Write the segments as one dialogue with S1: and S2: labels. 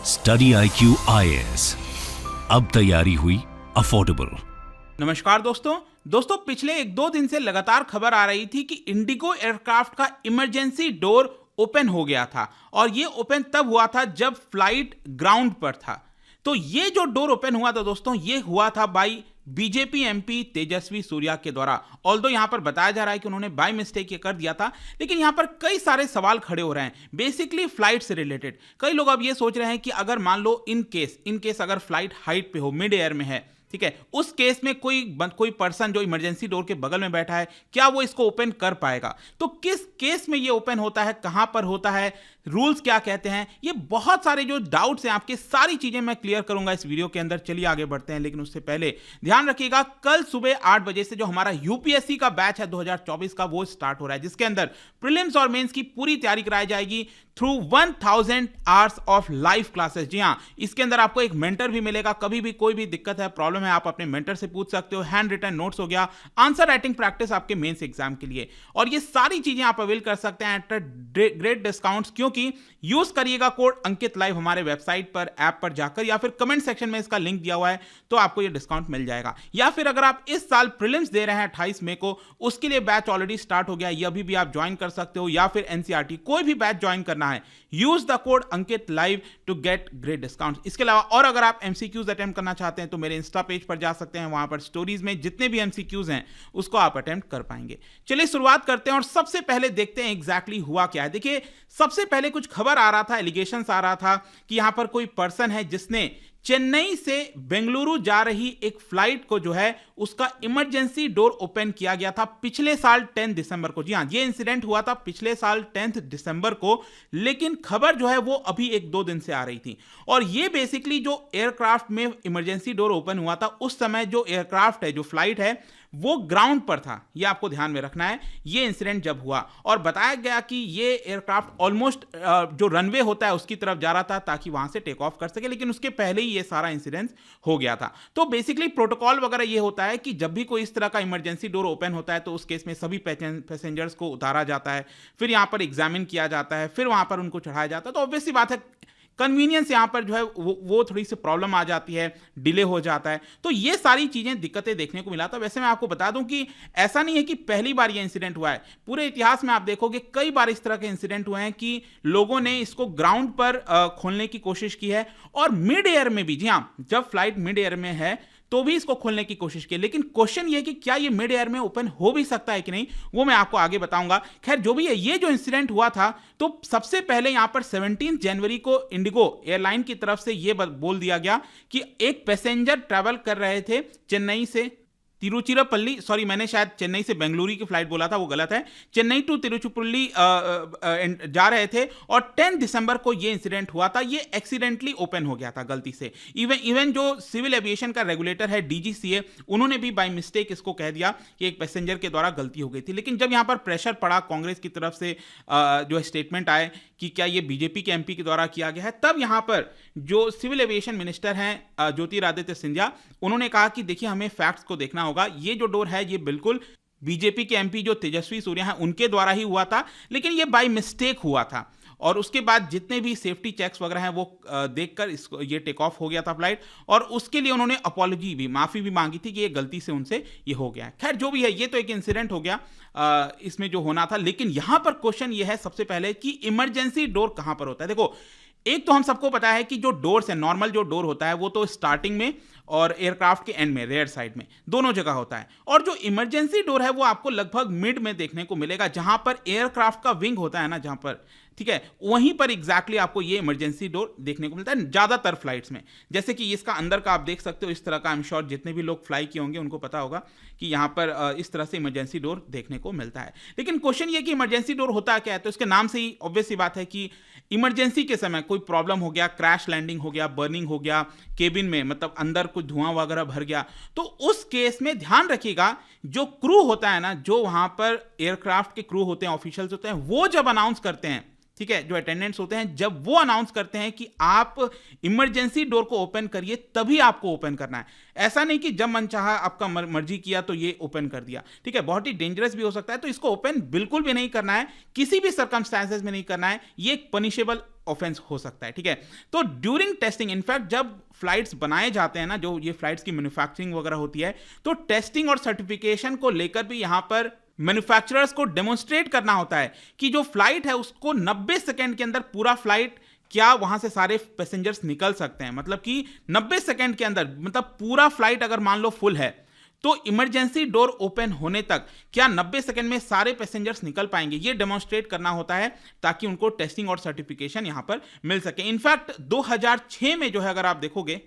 S1: Study IQ IAS, अब तैयारी हुई अफोर्डेबल।
S2: नमस्कार दोस्तों पिछले 1-2 दिन से लगातार खबर आ रही थी कि इंडिगो एयरक्राफ्ट का इमरजेंसी डोर ओपन हो गया था और ये ओपन तब हुआ था जब फ्लाइट ग्राउंड पर था। तो ये जो डोर ओपन हुआ था दोस्तों, ये हुआ था by BJP MP Tejasvi Surya के द्वारा। ऑल्दो यहां पर बताया जा रहा है कि उन्होंने बाय मिस्टेक ये कर दिया था, लेकिन यहां पर कई सारे सवाल खड़े हो रहे हैं बेसिकली फ्लाइट से रिलेटेड। कई लोग अब ये सोच रहे हैं कि अगर मान लो इन केस अगर फ्लाइट हाइट पे हो, मिड एयर में है, ठीक है, उस केस में कोई पर्सन जो इमरजेंसी डोर के बगल में बैठा है, क्या वो इसको ओपन कर पाएगा? तो किस केस में ये ओपन होता है, कहां पर होता है, रूल्स क्या कहते हैं, ये बहुत सारे जो डाउट्स हैं आपके, सारी चीजें मैं क्लियर करूंगा इस वीडियो के अंदर। चलिए आगे बढ़ते हैं, लेकिन उससे पहले ध्यान रखिएगा कल सुबह 8 बजे से जो हमारा यूपीएससी का बैच है 2024 का, वो स्टार्ट हो रहा है, जिसके अंदर प्रीलिम्स और मेंस की पूरी तैयारी कराई जाएगी through 1000 hours of live classes. जी हां, इसके अंदर आपको एक मेंटर भी मिलेगा। कभी भी कोई भी दिक्कत है, प्रॉब्लम है, आप अपने मेंटर से पूछ सकते हो। हैंड रिटन नोट्स हो गया, आंसर राइटिंग प्रैक्टिस आपके मेंस एग्जाम के लिए, और ये सारी चीजें आप अवेल कर सकते हैं एट ग्रेट डिस्काउंट्स। क्योंकि यूज करिएगा कोड अंकित लाइव हमारे वेबसाइट पर, ऐप पर जाकर, या फिर कमेंट सेक्शन में इसका लिंक दिया हुआ है, तो आपको ये डिस्काउंट मिल जाएगा। या फिर अगर आप इस साल प्रीलिम्स दे रहे हैं 28 मई को, उसके लिए बैच ऑलरेडी स्टार्ट हो गया, ये अभी भी आप ज्वाइन कर सकते हो। या फिर एनसीईआरटी कोई भी बैच ज्वाइन करना है, use the code Ankit live to get great discount. इसके अलावा और अगर आप एमसीक्यूज अटेम्प्ट करना चाहते हैं तो मेरे इंस्टा पेज पर जा सकते हैं, वहां पर स्टोरीज में जितने भी एमसीक्यूज हैं उसको आप अटेम्प्ट कर पाएंगे। चलिए शुरुआत करते हैं और सबसे पहले देखते हैं एग्जैक्टली हुआ क्या है। देखिए, सबसे पहले कुछ खबर आ रहा था, एलिगेशंस आ रहा था कि यहां पर कोई पर्सन है जिसने चेन्नई से बेंगलुरु जा रही एक फ्लाइट को जो है उसका इमरजेंसी डोर ओपन किया गया था पिछले साल 10 दिसंबर को। जी हां, ये इंसिडेंट हुआ था पिछले साल 10 दिसंबर को, लेकिन खबर जो है वो अभी 1-2 दिन से आ रही थी। और ये बेसिकली जो एयरक्राफ्ट में इमरजेंसी डोर ओपन हुआ था, उस समय जो एयरक्राफ्ट है, जो फ्लाइट है, वो ग्राउंड पर था। ये आपको ध्यान में रखना है, ये इंसिडेंट जब हुआ और बताया गया कि ये एयरक्राफ्ट ऑलमोस्ट जो रनवे होता है उसकी तरफ जा रहा था ताकि वहां से टेक ऑफ कर सके, लेकिन उसके पहले ही ये सारा इंसिडेंट हो गया था। तो बेसिकली प्रोटोकॉल वगैरह ये होता है कि जब भी कोई इस तरह का इमरजेंसी डोर ओपन होता है तो उस केस में सभी पैसेंजर्स को उतारा जाता है, फिर यहां पर एग्जामिन किया जाता है, फिर वहां पर उनको चढ़ाया जाता है। तो ऑब्वियस सी बात है, कन्वीनियंस यहां पर जो है वो थोड़ी सी प्रॉब्लम आ जाती है, डिले हो जाता है। तो ये सारी चीजें, दिक्कतें देखने को मिला था। वैसे मैं आपको बता दूं कि ऐसा नहीं है कि पहली बार ये इंसिडेंट हुआ है, पूरे इतिहास में आप देखोगे कई बार इस तरह के इंसिडेंट हुए हैं कि लोगों ने इसको ग्राउंड पर खोलने की कोशिश की है, और मिड एयर में भी। जी हां, जब फ्लाइट मिड एयर में है तो भी इसको खोलने की कोशिश की, लेकिन क्वेश्चन ये कि क्या ये मिड एयर में ओपन हो भी सकता है कि नहीं, वो मैं आपको आगे बताऊंगा। खैर, जो भी है, ये जो इंसिडेंट हुआ था, तो सबसे पहले यहां पर 17 जनवरी को इंडिगो एयरलाइन की तरफ से ये बोल दिया गया कि एक पैसेंजर ट्रैवल कर रहे थे चेन्नई से तिरुचिरापल्ली, सॉरी, मैंने शायद चेन्नई से बेंगलुरु की फ्लाइट बोला था, वो गलत है, चेन्नई टू तिरुचिरापल्ली जा रहे थे, और 10 दिसंबर को ये इंसिडेंट हुआ था। ये एक्सीडेंटली ओपन हो गया था गलती से। इवन जो सिविल एविएशन का रेगुलेटर है डीजीसीए, उन्होंने भी बाय मिस्टेक इसको कह दिया कि एक पैसेंजर के द्वारा गलती हो गई थी। लेकिन जब यहां पर प्रेशर पड़ा कांग्रेस की तरफ से, जो स्टेटमेंट आए कि क्या ये बीजेपी के एमपी के द्वारा किया गया है, तब यहां पर जो सिविल एविएशन मिनिस्टर हैं ज्योतिरादित्य सिंधिया, उन्होंने कहा कि देखिए, हमें फैक्ट्स को देखना होगा। ये जो डोर है, ये बिल्कुल बीजेपी के एमपी जो तेजस्वी सूर्या हैं उनके द्वारा ही हुआ था, लेकिन ये बाय मिस्टेक हुआ था। और उसके बाद जितने भी सेफ्टी चेक्स वगैरह हैं वो देखकर इसको ये टेक ऑफ हो गया था फ्लाइट, और उसके लिए उन्होंने अपॉलॉजी भी, माफी भी मांगी थी कि ये गलती से उनसे ये हो गया है। खैर, जो भी है, ये तो एक इंसिडेंट हो गया इसमें जो होना था। लेकिन यहां पर क्वेश्चन ये है सबसे पहले कि इमरजेंसी डोर कहां पर होता है। देखो, एक तो हम सबको पता है कि जो डोर्स है, नॉर्मल जो डोर होता है, वो तो स्टार्टिंग में और एयरक्राफ्ट के एंड में, रेयर साइड में, दोनों जगह होता है। और जो इमरजेंसी डोर है वो आपको लगभग मिड में देखने को मिलेगा, जहां पर एयरक्राफ्ट का विंग होता है ना, जहां पर, ठीक है, वहीं पर एग्जैक्टली आपको ये इमरजेंसी डोर देखने को मिलता है ज्यादातर फ्लाइट्स में। जैसे कि इसका अंदर का आप देख सकते हो, इस तरह का, आई एम श्योर जितने भी लोग फ्लाई किए होंगे उनको पता होगा कि यहां पर इस तरह से इमरजेंसी डोर देखने को मिलता है। लेकिन क्वेश्चन ये कि इमरजेंसी डोर होता क्या है, तो इसके नाम से ही ऑब्वियस सी बात है कि इमरजेंसी के समय कोई प्रॉब्लम हो गया, क्रैश लैंडिंग हो गया, बर्निंग हो गया केबिन में, मतलब अंदर कुछ धुआं वगैरह भर गया, तो उस केस में ध्यान रखिएगा, जो क्रू होता है ना, जो वहां पर एयरक्राफ्ट के क्रू होते हैं, ऑफिशियल्स होते हैं, वो जब अनाउंस करते हैं, ठीक है, जो अटेंडेंट्स होते हैं, जब वो अनाउंस करते हैं कि आप इमरजेंसी डोर को ओपन करिए, तभी आपको ओपन करना है। ऐसा नहीं कि जब मन चाहा आपका मर्जी किया तो ये ओपन कर दिया, ठीक है, बहुत ही डेंजरस भी हो सकता है। तो इसको ओपन बिल्कुल भी नहीं करना है, किसी भी सर्कमस्टेंसेस में नहीं करना है, ये एक पनिशेबल ऑफेंस हो सकता है, ठीक है। तो ड्यूरिंग टेस्टिंग, इनफैक्ट जब फ्लाइट्स बनाए जाते हैं ना, जो ये फ्लाइट्स की मैन्युफैक्चरिंग वगैरह होती है, तो टेस्टिंग और सर्टिफिकेशन को लेकर भी यहां पर मैन्युफैक्चरर्स को डेमोन्स्ट्रेट करना होता है कि जो फ्लाइट है उसको 90 सेकेंड के अंदर पूरा फ्लाइट, क्या वहां से सारे पैसेंजर्स निकल सकते हैं, मतलब कि 90 सेकेंड के अंदर, मतलब पूरा फ्लाइट अगर मान लो फुल है तो इमरजेंसी डोर ओपन होने तक क्या 90 सेकंड में सारे पैसेंजर्स निकल पाएंगे, ये डेमोन्स्ट्रेट करना होता है ताकि उनको टेस्टिंग और सर्टिफिकेशन यहां पर मिल सके। इनफैक्ट 2006 में जो है अगर आप देखोगे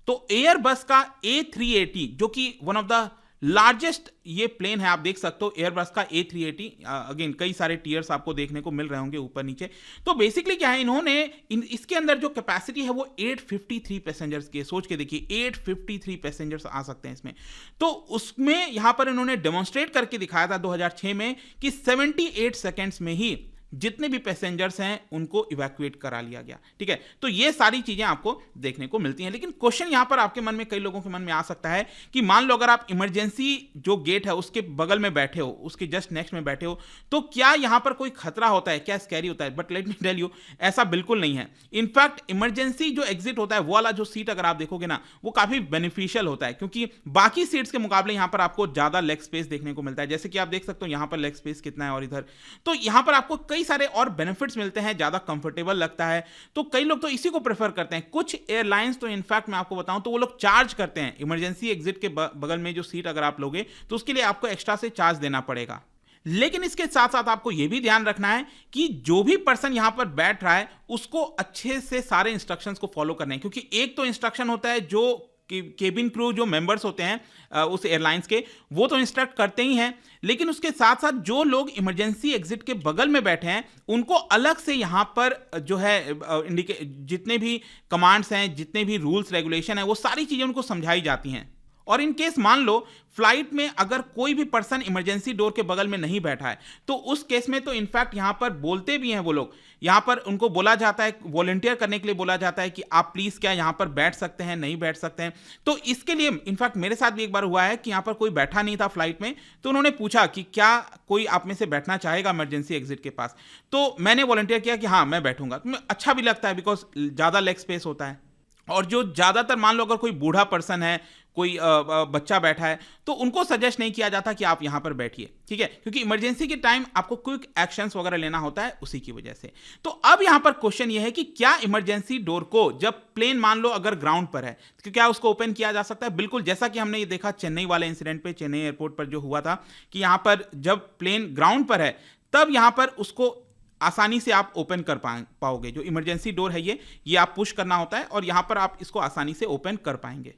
S2: तो एयरबस का A380, जो कि वन ऑफ द लार्जेस्ट ये प्लेन है, आप देख सकते हो एयरबस का A380, अगेन कई सारे टीयर्स आपको देखने को मिल रहे होंगे ऊपर नीचे। तो बेसिकली क्या है, इन्होंने इसके अंदर जो कैपेसिटी है वो 853 पैसेंजर्स की है। सोच के देखिए 853 पैसेंजर्स आ सकते हैं इसमें। तो उसमें यहां पर इन्होंने डेमोन्स्ट्रेट करके दिखाया था 2006 में कि 78 सेकेंड्स में ही जितने भी पैसेंजर्स हैं उनको इवैक्यूएट करा लिया गया, ठीक है। तो ये सारी चीजें आपको देखने को मिलती हैं। लेकिन क्वेश्चन यहां पर आपके मन में, कई लोगों के मन में आ सकता है कि मान लो अगर आप इमरजेंसी जो गेट है उसके बगल में बैठे हो, उसके जस्ट नेक्स्ट में बैठे हो, तो क्या यहां पर कोई खतरा होता है, क्या स्कैरी होता है? But let me tell you, ऐसा बिल्कुल नहीं है। इनफैक्ट इमरजेंसी जो एग्जिट होता है वो वाला जो सीट अगर आप देखोगे ना, वो काफी बेनिफिशियल होता है, क्योंकि बाकी सीट्स के मुकाबले यहां पर आपको ज्यादा लेग स्पेस देखने को मिलता है। जैसे कि आप देख सकते हो यहां पर लेग स्पेस कितना है और इधर, तो यहां पर आपको कई सारे और बेनिफिट्स मिलते हैं, ज्यादा कंफर्टेबल लगता है। तो कई लोग तो इसी को प्रेफर करते हैं। कुछ एयरलाइंस तो इनफैक्ट मैं आपको बताऊं तो वो लोग चार्ज करते हैं, इमरजेंसी एग्जिट के बगल में जो सीट अगर आप लोगे तो उसके लिए आपको एक्स्ट्रा से चार्ज देना पड़ेगा। लेकिन इसके साथ साथ आपको यह भी ध्यान रखना है कि जो भी पर्सन यहां पर बैठ रहा है उसको अच्छे से सारे इंस्ट्रक्शंस को फॉलो करने हैं, क्योंकि एक तो इंस्ट्रक्शन होता है जो केबिन क्रू जो मेंबर्स होते हैं उस एयरलाइंस के, वो तो इंस्ट्रक्ट करते ही हैं, लेकिन उसके साथ साथ जो लोग इमरजेंसी एग्जिट के बगल में बैठे हैं उनको अलग से यहां पर जो है जितने भी कमांड्स हैं, जितने भी रूल्स रेगुलेशन है, वो सारी चीजें उनको समझाई जाती हैं। और इन केस मान लो फ्लाइट में अगर कोई भी पर्सन इमरजेंसी डोर के बगल में नहीं बैठा है तो उस केस में तो इनफैक्ट यहां पर बोलते भी हैं वो लोग, यहां पर उनको बोला जाता है, वॉलंटियर करने के लिए बोला जाता है कि आप प्लीज क्या यहां पर बैठ सकते हैं, नहीं बैठ सकते हैं। तो इसके लिए इनफैक्ट मेरे साथ भी एक बार हुआ है कि यहां पर कोई बैठा नहीं था फ्लाइट में, तो उन्होंने पूछा कि क्या कोई आप में से बैठना चाहेगा इमरजेंसी एग्जिट के पास, तो मैंने वॉलंटियर किया कि हाँ मैं बैठूंगा। तो अच्छा भी लगता है बिकॉज ज्यादा लेग स्पेस होता है। और जो ज्यादातर मान लो अगर कोई बूढ़ा पर्सन है, कोई बच्चा बैठा है, तो उनको सजेस्ट नहीं किया जाता कि आप यहां पर बैठिए, ठीक है, क्योंकि इमरजेंसी के टाइम आपको क्विक एक्शंस वगैरह लेना होता है उसी की वजह से। तो अब यहां पर क्वेश्चन यह है कि क्या इमरजेंसी डोर को जब प्लेन मान लो अगर ग्राउंड पर है तो क्या उसको ओपन किया जा सकता है? बिल्कुल, जैसा कि हमने ये देखा चेन्नई वाले इंसिडेंट पे, चेन्नई एयरपोर्ट पर जो हुआ था कि यहां पर जब प्लेन ग्राउंड पर है तब यहां पर उसको आसानी से आप ओपन कर पाओगे। जो इमरजेंसी डोर है ये आप पुश करना होता है और यहां पर आप इसको आसानी से ओपन कर पाएंगे।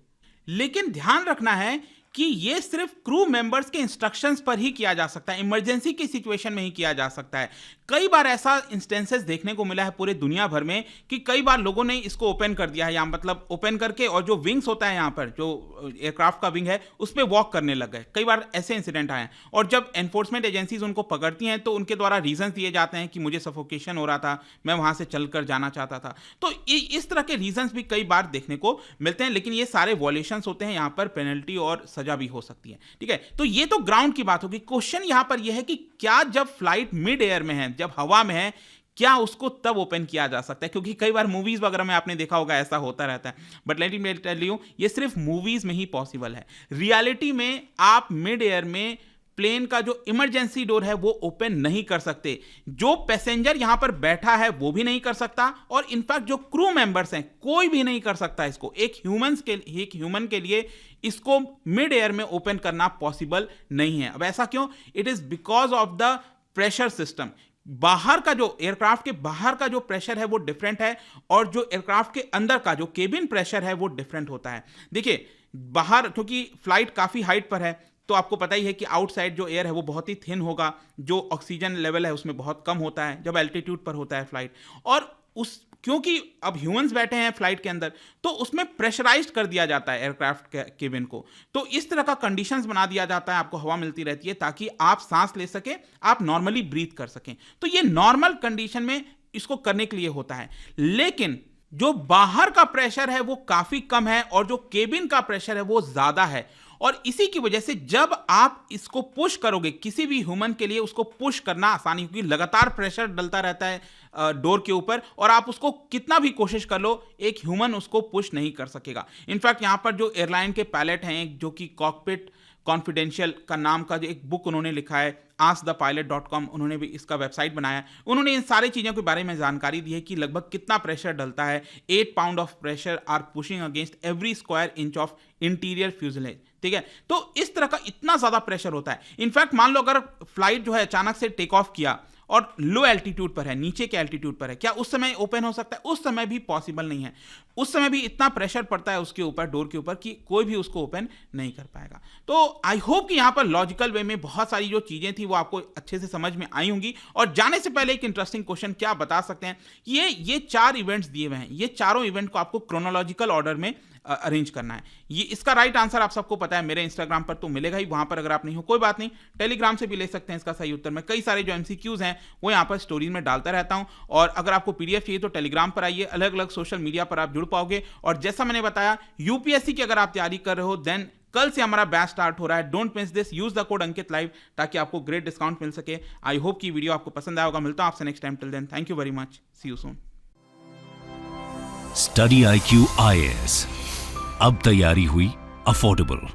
S2: लेकिन ध्यान रखना है कि ये सिर्फ क्रू मेंबर्स के इंस्ट्रक्शंस पर ही किया जा सकता है, इमरजेंसी की सिचुएशन में ही किया जा सकता है। कई बार ऐसा इंस्टेंसेस देखने को मिला है पूरे दुनिया भर में कि कई बार लोगों ने इसको ओपन कर दिया है, या मतलब ओपन करके और जो विंग्स होता है यहाँ पर जो एयरक्राफ्ट का विंग है उस पर वॉक करने लग गए। कई बार ऐसे इंसिडेंट आए हैं और जब एनफोर्समेंट एजेंसीज उनको पकड़ती हैं तो उनके द्वारा रीजन दिए जाते हैं कि मुझे सफोकेशन हो रहा था, मैं वहां से चलकर जाना चाहता था। तो इस तरह के रीजंस भी कई बार देखने को मिलते हैं, लेकिन ये सारे वॉलेशंस होते हैं, यहाँ पर पेनल्टी और सजा भी हो सकती है, ठीक है। तो ये तो ग्राउंड की बात होगी। क्वेश्चन यहां पर यह है कि क्या जब फ्लाइट मिड एयर में है, जब हवा में है, क्या उसको तब ओपन किया जा सकता है? क्योंकि कई बार मूवीज वगैरह में आपने देखा होगा ऐसा होता रहता है, but let me tell you ये सिर्फ मूवीज में ही पॉसिबल है। रियलिटी में आप मिड एयर में प्लेन का जो इमरजेंसी डोर है वो ओपन नहीं कर सकते। जो पैसेंजर यहां पर बैठा है वो भी नहीं कर सकता और इनफैक्ट जो क्रू मेंबर्स हैं कोई भी नहीं कर सकता इसको। एक ह्यूमन के लिए इसको मिड एयर में ओपन करना पॉसिबल नहीं है। अब ऐसा क्यों? It is because of the pressure system. बाहर का जो एयरक्राफ्ट के बाहर का जो प्रेशर है वो डिफरेंट है और जो एयरक्राफ्ट के अंदर का जो केबिन प्रेशर है वो डिफरेंट होता है। देखिए बाहर, क्योंकि फ्लाइट काफी हाइट पर है तो आपको पता ही है कि आउटसाइड जो एयर है वो बहुत ही थिन होगा, जो ऑक्सीजन लेवल है उसमें बहुत कम होता है जब एल्टीट्यूड पर होता है फ्लाइट। और क्योंकि अब ह्यूमंस बैठे हैं फ्लाइट के अंदर तो उसमें प्रेशराइज्ड कर दिया जाता है एयरक्राफ्ट के केबिन को। तो इस तरह का कंडीशंस बना दिया जाता है, आपको हवा मिलती रहती है ताकि आप सांस ले सके, आप नॉर्मली ब्रीथ कर सकें। तो ये नॉर्मल कंडीशन में इसको करने के लिए होता है, लेकिन जो बाहर का प्रेशर है वो काफी कम है और जो केबिन का प्रेशर है वो ज्यादा है। और इसी की वजह से जब आप इसको पुश करोगे, किसी भी ह्यूमन के लिए उसको पुश करना आसानी, क्योंकि लगातार प्रेशर डलता रहता है डोर के ऊपर और आप उसको कितना भी कोशिश कर लो, एक ह्यूमन उसको पुश नहीं कर सकेगा। इनफैक्ट यहां पर जो एयरलाइन के पायलट हैं, जो कि कॉकपिट कॉन्फिडेंशियल का नाम का जो एक बुक उन्होंने लिखा है, askthepilot.com, उन्होंने भी इसका वेबसाइट बनाया है। उन्होंने इन सारी चीज़ों के बारे में जानकारी दी है कि लगभग कितना प्रेशर डलता है। 8 pound of pressure are pushing against every square inch of interior fuselage. ठीक है, तो इस तरह का इतना ज़्यादा प्रेशर होता है। इनफैक्ट मान लो अगर फ्लाइट जो है अचानक से टेक ऑफ किया और लो एल्टीट्यूड पर है, नीचे के एल्टीट्यूड पर है, क्या उस समय ओपन हो सकता है? उस समय भी पॉसिबल नहीं है। उस समय भी इतना प्रेशर पड़ता है उसके ऊपर, डोर के ऊपर, कि कोई भी उसको ओपन नहीं कर पाएगा। तो आई होप कि यहां पर लॉजिकल वे में बहुत सारी जो चीजें थी वो आपको अच्छे से समझ में आई होंगी। और जाने से पहले एक इंटरेस्टिंग क्वेश्चन क्या बता सकते हैं, ये 4 इवेंट्स दिए हुए हैं, ये चारों इवेंट को आपको क्रोनोलॉजिकल ऑर्डर में अरेंज करना है। ये इसका राइट आंसर आप सबको पता है, मेरे इंस्टाग्राम पर तो मिलेगा ही, वहां पर अगर आप नहीं हो कोई बात नहीं, टेलीग्राम से भी ले सकते हैं इसका सही उत्तर। मैं कई सारे जो एमसीक्यूज हैं वो यहाँ पर स्टोरीज में डालता रहता हूं। और अगर आपको पीडीएफ चाहिए तो टेलीग्राम पर आइए, अलग अलग सोशल मीडिया पर आप जुड़ पाओगे। और जैसा मैंने बताया, यूपीएससी की अगर आप तैयारी कर रहे हो, देन कल से हमारा बैच स्टार्ट हो रहा है। Don't miss this, use the code Ankit live ताकि आपको ग्रेट डिस्काउंट मिल सके। आई होप की वीडियो आपको पसंद आया होगा। मिलता हूं आपसे next time. Till then, thank you very much, see you soon.
S1: Study IQ IAS, अब तैयारी हुई अफोर्डेबल।